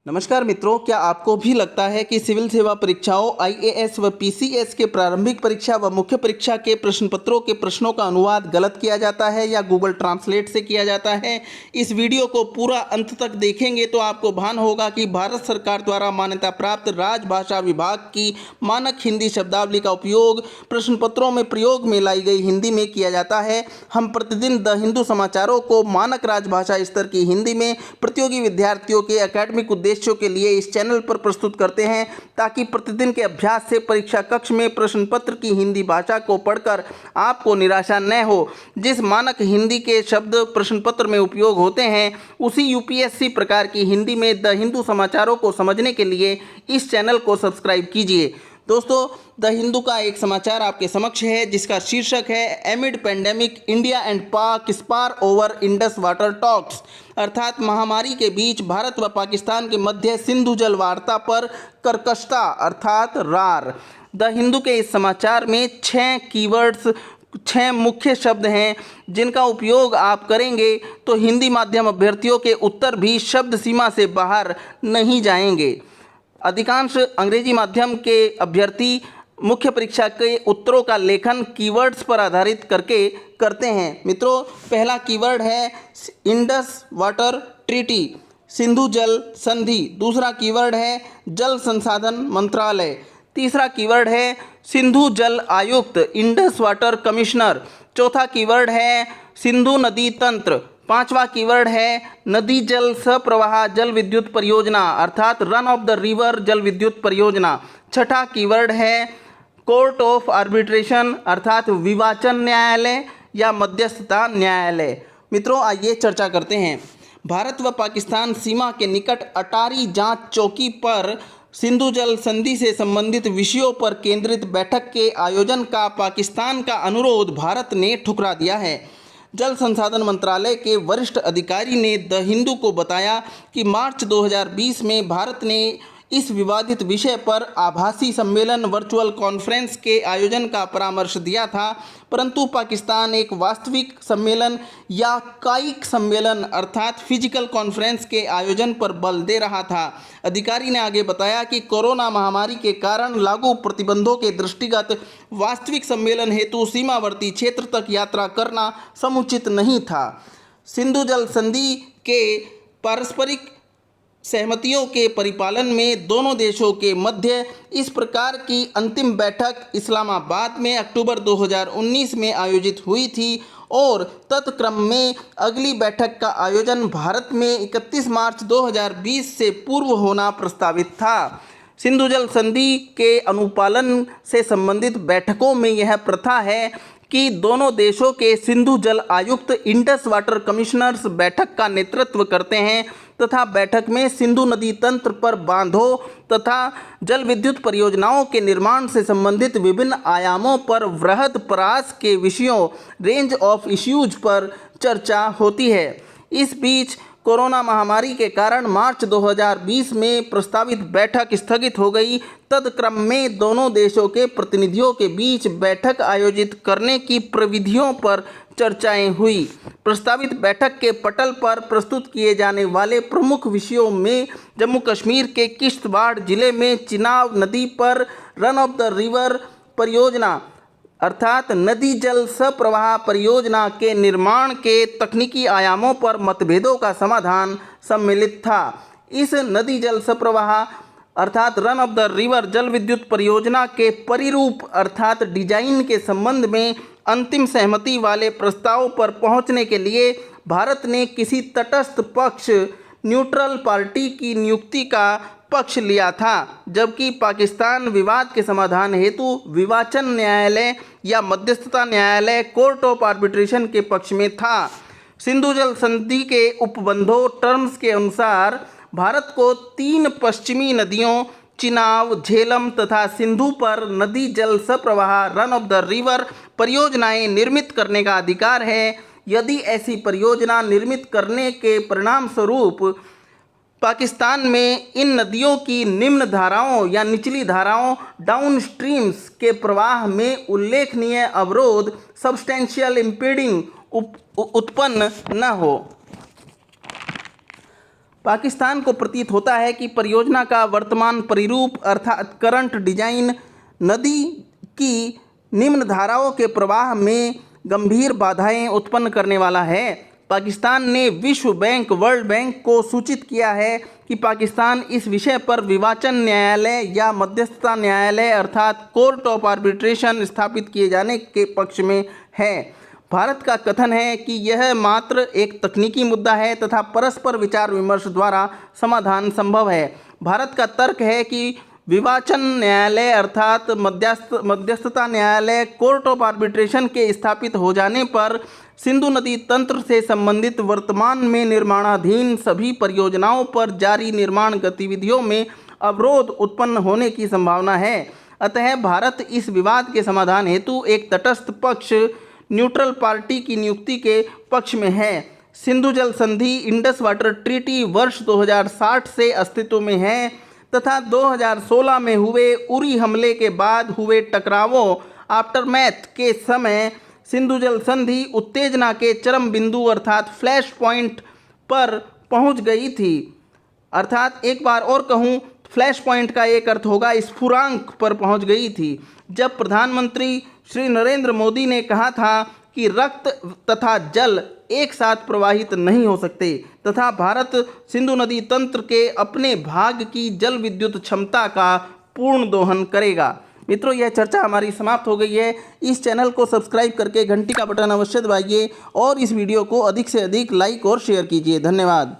नमस्कार मित्रों, क्या आपको भी लगता है कि सिविल सेवा परीक्षाओं आईएएस व पीसीएस के प्रारंभिक परीक्षा व मुख्य परीक्षा के प्रश्न पत्रों के प्रश्नों का अनुवाद गलत किया जाता है या गूगल ट्रांसलेट से किया जाता है? इस वीडियो को पूरा अंत तक देखेंगे तो आपको भान होगा कि भारत सरकार द्वारा मान्यता प्राप्त राजभाषा विभाग की मानक हिंदी शब्दावली का उपयोग प्रश्न पत्रों में प्रयोग में लाई गई हिंदी में किया जाता है। हम प्रतिदिन द हिंदू समाचारों को मानक राजभाषा स्तर की हिंदी में प्रतियोगी विद्यार्थियों के एकेडमिक उद्देश्यों के लिए इस चैनल पर प्रस्तुत करते हैं, ताकि प्रतिदिन के अभ्यास से परीक्षा कक्ष में प्रश्न पत्र की हिंदी भाषा को पढ़कर आपको निराशा न हो। जिस मानक हिंदी के शब्द प्रश्न पत्र में उपयोग होते हैं, उसी यूपीएससी प्रकार की हिंदी में द हिंदू समाचारों को समझने के लिए इस चैनल को सब्सक्राइब कीजिए। दोस्तों, द हिंदू का एक समाचार आपके समक्ष है जिसका शीर्षक है एमिड पेंडेमिक इंडिया एंड पाक spar over Indus water talks, अर्थात महामारी के बीच भारत व पाकिस्तान के मध्य सिंधु जल वार्ता पर कर्कशता अर्थात रार। द हिंदू के इस समाचार में 6 मुख्य शब्द हैं जिनका उपयोग आप करेंगे तो हिंदी माध्यम अभ्यर्थियों के उत्तर भी शब्द सीमा से बाहर नहीं जाएंगे। अधिकांश अंग्रेजी माध्यम के अभ्यर्थी मुख्य परीक्षा के उत्तरों का लेखन कीवर्ड्स पर आधारित करके करते हैं। मित्रों, पहला कीवर्ड है इंडस वाटर ट्रीटी, सिंधु जल संधि। दूसरा कीवर्ड है जल संसाधन मंत्रालय। तीसरा कीवर्ड है सिंधु जल आयुक्त, इंडस वाटर कमिश्नर। चौथा कीवर्ड है सिंधु नदी तंत्र। पांचवा कीवर्ड है नदी जल सप्रवाह जल विद्युत परियोजना, अर्थात रन ऑफ द रिवर जल विद्युत परियोजना। छठा कीवर्ड है कोर्ट ऑफ आर्बिट्रेशन, अर्थात विवाचन न्यायालय या मध्यस्थता न्यायालय। मित्रों, आइए चर्चा करते हैं। भारत व पाकिस्तान सीमा के निकट अटारी जांच चौकी पर सिंधु जल संधि से संबंधित विषयों पर केंद्रित बैठक के आयोजन का पाकिस्तान का अनुरोध भारत ने ठुकरा दिया है। जल संसाधन मंत्रालय के वरिष्ठ अधिकारी ने द हिंदू को बताया कि मार्च 2020 में भारत ने इस विवादित विषय पर आभासी सम्मेलन वर्चुअल कॉन्फ्रेंस के आयोजन का परामर्श दिया था, परंतु पाकिस्तान एक वास्तविक सम्मेलन या कायिक सम्मेलन अर्थात फिजिकल कॉन्फ्रेंस के आयोजन पर बल दे रहा था। अधिकारी ने आगे बताया कि कोरोना महामारी के कारण लागू प्रतिबंधों के दृष्टिगत वास्तविक सम्मेलन हेतु सीमावर्ती क्षेत्र तक यात्रा करना समुचित नहीं था। सिंधु जल संधि के पारस्परिक सहमतियों के परिपालन में दोनों देशों के मध्य इस प्रकार की अंतिम बैठक इस्लामाबाद में अक्टूबर 2019 में आयोजित हुई थी और तत्क्रम में अगली बैठक का आयोजन भारत में 31 मार्च 2020 से पूर्व होना प्रस्तावित था। सिंधु जल संधि के अनुपालन से संबंधित बैठकों में यह प्रथा है कि दोनों देशों के सिंधु जल आयुक्त इंडस वाटर कमिश्नर्स बैठक का नेतृत्व करते हैं तथा बैठक में सिंधु नदी तंत्र पर बांधों तथा जल विद्युत परियोजनाओं के निर्माण से संबंधित विभिन्न आयामों पर वृहद परास के विषयों रेंज ऑफ इश्यूज पर चर्चा होती है। इस बीच कोरोना महामारी के कारण मार्च 2020 में प्रस्तावित बैठक स्थगित हो गई। तत्क्रम में दोनों देशों के प्रतिनिधियों के बीच बैठक आयोजित करने की प्रविधियों पर चर्चाएं हुई। प्रस्तावित बैठक के पटल पर प्रस्तुत किए जाने वाले प्रमुख विषयों में जम्मू कश्मीर के किश्तवाड़ जिले में चिनाब नदी पर रन ऑफ द रिवर परियोजना अर्थात नदी जल सप्रवाह परियोजना के निर्माण के तकनीकी आयामों पर मतभेदों का समाधान सम्मिलित था। इस नदी जल सप्रवाह अर्थात रन ऑफ द रिवर जल विद्युत परियोजना के परिरूप अर्थात डिजाइन के संबंध में अंतिम सहमति वाले प्रस्ताव पर पहुंचने के लिए भारत ने किसी तटस्थ पक्ष न्यूट्रल पार्टी की नियुक्ति का पक्ष लिया था, जबकि पाकिस्तान विवाद के समाधान हेतु विवाचन न्यायालय या मध्यस्थता न्यायालय कोर्ट ऑफ आर्बिट्रेशन के पक्ष में था। सिंधु जल संधि के उपबंधों टर्म्स के अनुसार भारत को 3 पश्चिमी नदियों चिनाब, झेलम तथा सिंधु पर नदी जल सप्रवाह रन ऑफ द रिवर परियोजनाएं निर्मित करने का अधिकार है। यदि ऐसी परियोजना निर्मित करने के परिणाम स्वरूप पाकिस्तान में इन नदियों की निम्न धाराओं या निचली धाराओं डाउन स्ट्रीम्स के प्रवाह में उल्लेखनीय अवरोध सब्सटेंशियल इम्पीडिंग उत्पन्न न हो। पाकिस्तान को प्रतीत होता है कि परियोजना का वर्तमान परिरूप अर्थात करंट डिजाइन नदी की निम्न धाराओं के प्रवाह में गंभीर बाधाएं उत्पन्न करने वाला है। पाकिस्तान ने विश्व बैंक वर्ल्ड बैंक को सूचित किया है कि पाकिस्तान इस विषय पर विवाचन न्यायालय या मध्यस्थता न्यायालय अर्थात कोर्ट ऑफ आर्बिट्रेशन स्थापित किए जाने के पक्ष में है। भारत का कथन है कि यह मात्र एक तकनीकी मुद्दा है तथा परस्पर विचार विमर्श द्वारा समाधान संभव है। भारत का तर्क है कि विवाचन न्यायालय अर्थात मध्यस्थता न्यायालय कोर्ट ऑफ आर्बिट्रेशन के स्थापित हो जाने पर सिंधु नदी तंत्र से संबंधित वर्तमान में निर्माणाधीन सभी परियोजनाओं पर जारी निर्माण गतिविधियों में अवरोध उत्पन्न होने की संभावना है। अतः भारत इस विवाद के समाधान हेतु एक तटस्थ पक्ष न्यूट्रल पार्टी की नियुक्ति के पक्ष में है। सिंधु जल संधि इंडस वाटर ट्रीटी वर्ष 2060 से अस्तित्व में है तथा 2016 में हुए उरी हमले के बाद हुए टकरावों आफ्टरमैथ के समय सिंधु जल संधि उत्तेजना के चरम बिंदु अर्थात फ्लैश पॉइंट पर पहुंच गई थी। अर्थात एक बार और कहूं, फ्लैश पॉइंट का एक अर्थ होगा स्फुरांक पर पहुंच गई थी, जब प्रधानमंत्री श्री नरेंद्र मोदी ने कहा था कि रक्त तथा जल एक साथ प्रवाहित नहीं हो सकते तथा भारत सिंधु नदी तंत्र के अपने भाग की जल विद्युत क्षमता का पूर्ण दोहन करेगा। मित्रों, यह चर्चा हमारी समाप्त हो गई है। इस चैनल को सब्सक्राइब करके घंटी का बटन अवश्य दबाइए और इस वीडियो को अधिक से अधिक लाइक और शेयर कीजिए। धन्यवाद।